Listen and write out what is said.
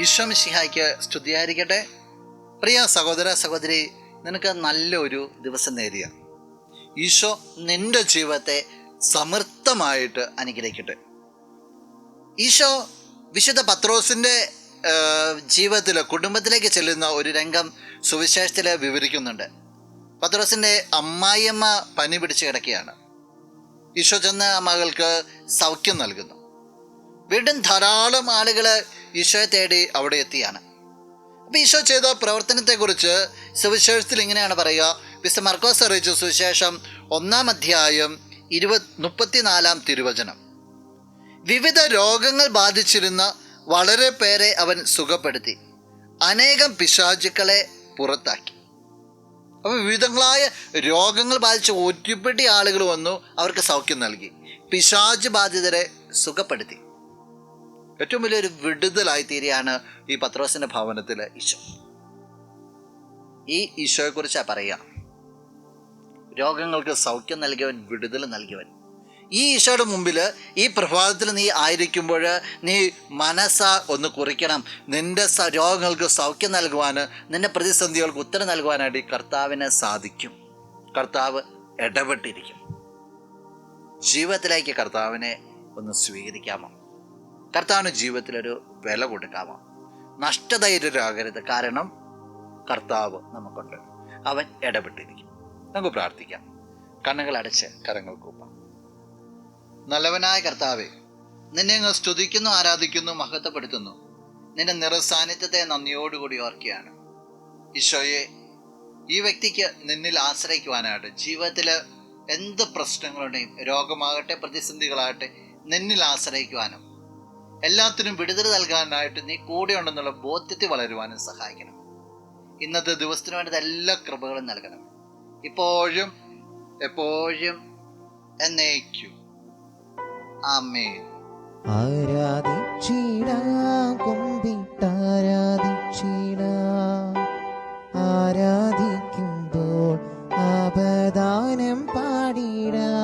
ഈശോ മിശിഹായ്ക്ക് സ്തുതിയായിരിക്കട്ടെ. പ്രിയ സഹോദര സഹോദരി, നിനക്ക് നല്ലൊരു ദിവസം നേരിയ ഈശോ നിന്റെ ജീവിതത്തെ സമൃദ്ധമായിട്ട് അനുഗ്രഹിക്കട്ടെ. ഈശോ വിശുദ്ധ പത്രോസിൻ്റെ ജീവിതത്തിൽ കുടുംബത്തിലേക്ക് ചെല്ലുന്ന ഒരു രംഗം സുവിശേഷത്തിൽ വിവരിക്കുന്നുണ്ട്. പത്രോസിൻ്റെ അമ്മായിയമ്മ പനി പിടിച്ച് കിടക്കുകയാണ്. ഈശോ ചെന്ന് ആ മകൾക്ക് സൗഖ്യം നൽകുന്നു. വീണ്ടും ധാരാളം ആളുകൾ ഈശോയെ തേടി അവിടെ എത്തിയാണ്. അപ്പോൾ ഈശോ ചെയ്ത പ്രവർത്തനത്തെക്കുറിച്ച് സുവിശേഷത്തിൽ ഇങ്ങനെയാണ് പറയുക. വിശുദ്ധ മർക്കോസ് അറിയിച്ച സുവിശേഷം 1-ാം അധ്യായം 34-ാം തിരുവചനം. വിവിധ രോഗങ്ങൾ ബാധിച്ചിരുന്ന വളരെ പേരെ അവൻ സുഖപ്പെടുത്തി, അനേകം പിശാചുക്കളെ പുറത്താക്കി. അപ്പോൾ വിവിധങ്ങളായ രോഗങ്ങൾ ബാധിച്ച ഒരുപിടി ആളുകൾ വന്നു, അവർക്ക് സൗഖ്യം നൽകി, പിശാച് ബാധിതരെ സുഖപ്പെടുത്തി. ഏറ്റവും വലിയൊരു വിടുതലായി തീരുകയാണ് ഈ പത്രോസിൻ്റെ ഭവനത്തിൽ ഈശോ. ഈ ഈശോയെക്കുറിച്ചാണ് പറയുക. രോഗങ്ങൾക്ക് സൗഖ്യം നൽകിയവൻ, വിടുതൽ നൽകിയവൻ. ഈ ഈശോയുടെ മുമ്പിൽ ഈ പ്രഭാതത്തിൽ നീ ആയിരിക്കുമ്പോൾ നീ ഒന്ന് കുറിക്കണം. നിൻ്റെ രോഗങ്ങൾക്ക് സൗഖ്യം നൽകുവാൻ, നിൻ്റെ പ്രതിസന്ധികൾക്ക് ഉത്തരം നൽകുവാനായിട്ട് ഈ കർത്താവിന് സാധിക്കും. കർത്താവ് ഇടപെട്ടിരിക്കും. ജീവിതത്തിലേക്ക് കർത്താവിനെ ഒന്ന് സ്വീകരിക്കാമോ? കർത്താവിന് ജീവിതത്തിലൊരു വില കൊടുക്കാമോ? നഷ്ടധൈര്യരാകരുത്. കാരണം കർത്താവ് നമുക്കുണ്ട്. അവൻ ഇടപെട്ടിരിക്കും. നമുക്ക് പ്രാർത്ഥിക്കാം. കണ്ണുകൾ അടച്ച് കരങ്ങൾ കൂപ്പാം. നല്ലവനായ കർത്താവേ, നിന്നെ അങ്ങ് സ്തുതിക്കുന്നു, ആരാധിക്കുന്നു, മഹത്വപ്പെടുത്തുന്നു. നിന്റെ നിറസാന്നിധ്യത്തെ നന്ദിയോടുകൂടി ഓർക്കുകയാണ്. ഈശോയെ, ഈ വ്യക്തിക്ക് നിന്നിൽ ആശ്രയിക്കുവാനായിട്ട് ജീവിതത്തിൽ എന്ത് പ്രശ്നങ്ങളുടെയും, രോഗമാകട്ടെ പ്രതിസന്ധികളാകട്ടെ, നിന്നിൽ ആശ്രയിക്കുവാനും എല്ലാത്തിനും വിടുതൽ നൽകാനായിട്ട് നീ കൂടെ ഉണ്ടെന്നുള്ള ബോധ്യത്തിൽ വളരുവാനും സഹായിക്കണം. ഇന്നത്തെ ദിവസത്തിന് വേണ്ടത് എല്ലാ കൃപകളും നൽകണം, ഇപ്പോഴും എപ്പോഴും എന്നേക്കും. ആമേൻ. ആരാധിക്കുമ്പോൾ അപദാനം പാടിടാം.